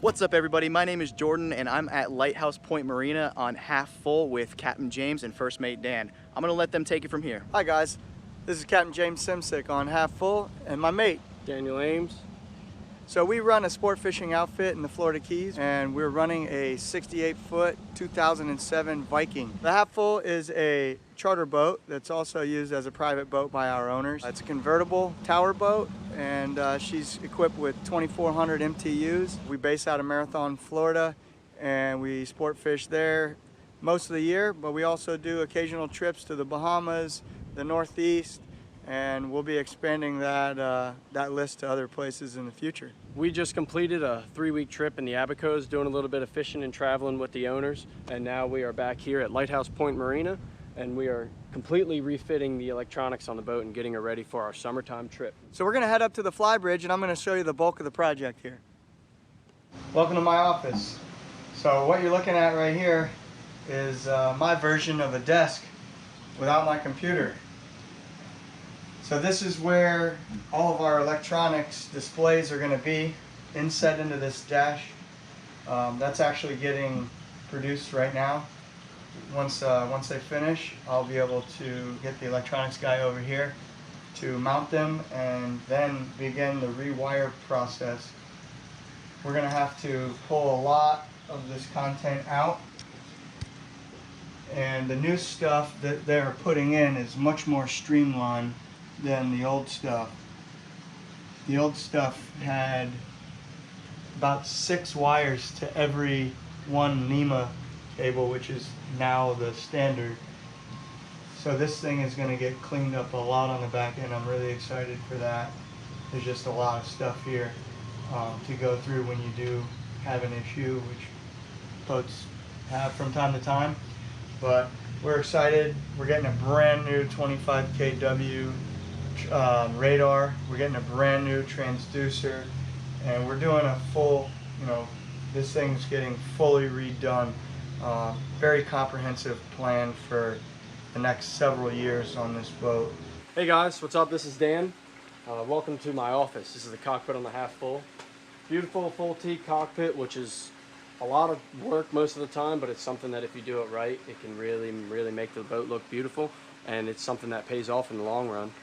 What's up everybody, my name is Jordan and I'm at Lighthouse Point Marina on Half Full with Captain James and First Mate Dan. I'm gonna let them take it from here. Hi guys, this is Captain James Simsick on Half Full and my mate Daniel Ames. So we run a sport fishing outfit in the Florida Keys and we're running a 68-foot 2007 Viking. The Half Full is a charter boat that's also used as a private boat by our owners. It's a convertible tower boat and she's equipped with 2,400 MTUs. We base out of Marathon, Florida, and we sport fish there most of the year, but we also do occasional trips to the Bahamas, the Northeast, and we'll be expanding that list to other places in the future. We just completed a 3-week trip in the Abacos, doing a little bit of fishing and traveling with the owners, and now we are back here at Lighthouse Point Marina, and we are completely refitting the electronics on the boat and getting it ready for our summertime trip. So we're going to head up to the Flybridge, and I'm going to show you the bulk of the project here. Welcome to my office. So what you're looking at right here is my version of a desk without my computer. So this is where all of our electronics displays are going to be inset into this dash. That's actually getting produced right now. Once they finish, I'll be able to get the electronics guy over here to mount them and then begin the rewire process. We're going to have to pull a lot of this content out, and the new stuff that they're putting in is much more streamlined than the old stuff. The old stuff had about 6 wires to every one NEMA cable, which is now the standard. So this thing is going to get cleaned up a lot on the back end. I'm really excited for that. There's just a lot of stuff here to go through when you do have an issue, which boats have from time to time. But we're excited. We're getting a brand new 25 kW radar. We're getting a brand new transducer, and we're doing a full, this thing's getting fully redone. Very comprehensive plan for the next several years on this boat. Hey guys, what's up? This is Dan. Welcome to my office. This is the Cockpit on the Half Full. Beautiful full T cockpit, which is a lot of work most of the time, but it's something that if you do it right, it can really make the boat look beautiful, and it's something that pays off in the long run.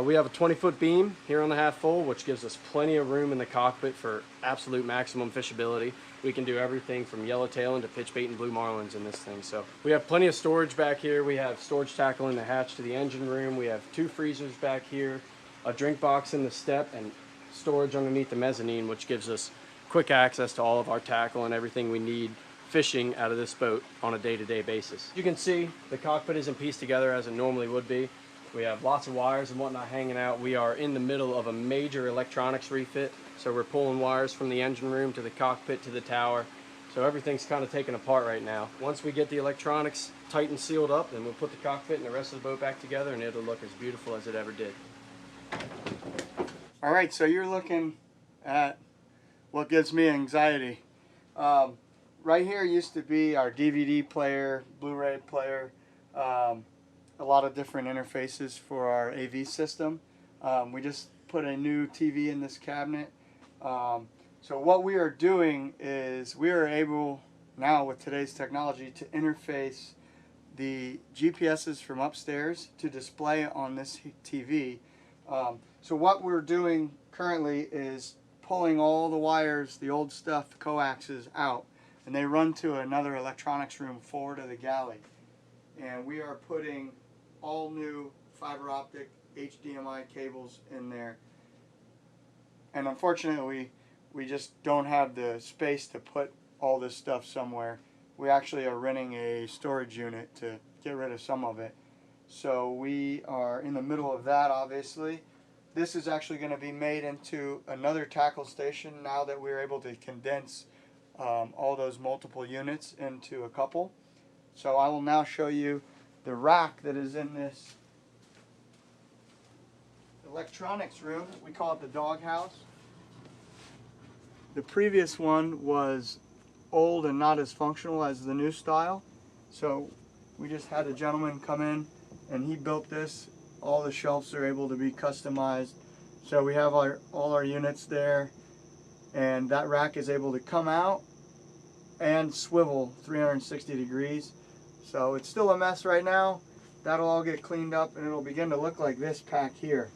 We have a 20-foot beam here on the Half Full, which gives us plenty of room in the cockpit for absolute maximum fishability. We can do everything from yellowtailing to pitchbait and blue marlins in this thing. So we have plenty of storage back here. We have storage tackle in the hatch to the engine room. We have 2 freezers back here, a drink box in the step, and storage underneath the mezzanine, which gives us quick access to all of our tackle and everything we need fishing out of this boat on a day-to-day basis. You can see the cockpit isn't pieced together as it normally would be. We have lots of wires and whatnot hanging out. We are in the middle of a major electronics refit, so we're pulling wires from the engine room to the cockpit to the tower. So everything's kind of taken apart right now. Once we get the electronics tight and sealed up, then we'll put the cockpit and the rest of the boat back together, and it'll look as beautiful as it ever did. All right, so you're looking at what gives me anxiety. Right here used to be our DVD player, Blu-ray player, a lot of different interfaces for our AV system. We just put a new TV in this cabinet. So what we are doing is we are able now with today's technology to interface the GPSs from upstairs to display on this TV. So what we're doing currently is pulling all the wires, the old stuff, coaxes out, and they run to another electronics room forward of the galley. And we are putting all new fiber optic HDMI cables in there. And unfortunately, we just don't have the space to put all this stuff somewhere. We actually are renting a storage unit to get rid of some of it. So we are in the middle of that, obviously. This is actually going to be made into another tackle station now that we're able to condense all those multiple units into a couple. So I will now show you the rack that is in this electronics room. We call it the dog house. The previous one was old and not as functional as the new style. So we just had a gentleman come in and he built this. All the shelves are able to be customized. So we have all our units there. and that rack is able to come out and swivel 360 degrees. So it's still a mess right now. That'll all get cleaned up and it'll begin to look like this pack here.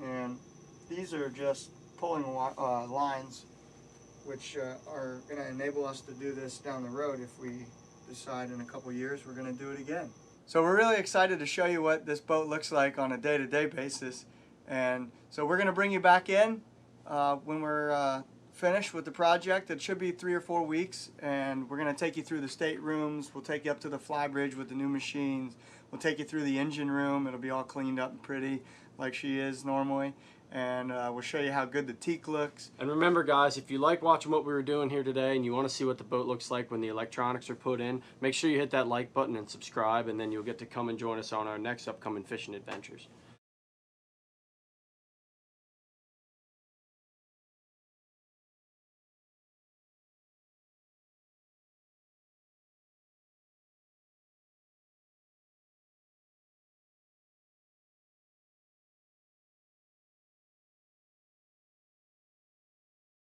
And these are just pulling lines which are going to enable us to do this down the road if we decide in a couple years we're going to do it again. So we're really excited to show you what this boat looks like on a day-to-day basis. And so we're going to bring you back in when we're finished with the project. It should be 3 or 4 weeks, and we're going to take you through the staterooms. We'll take you up to the Flybridge with the new machines. We'll take you through the engine room. It'll be all cleaned up and pretty like she is normally. And we'll show you how good the teak looks. And remember, guys, if you like watching what we were doing here today and you want to see what the boat looks like when the electronics are put in, make sure you hit that like button and subscribe, and then you'll get to come and join us on our next upcoming fishing adventures.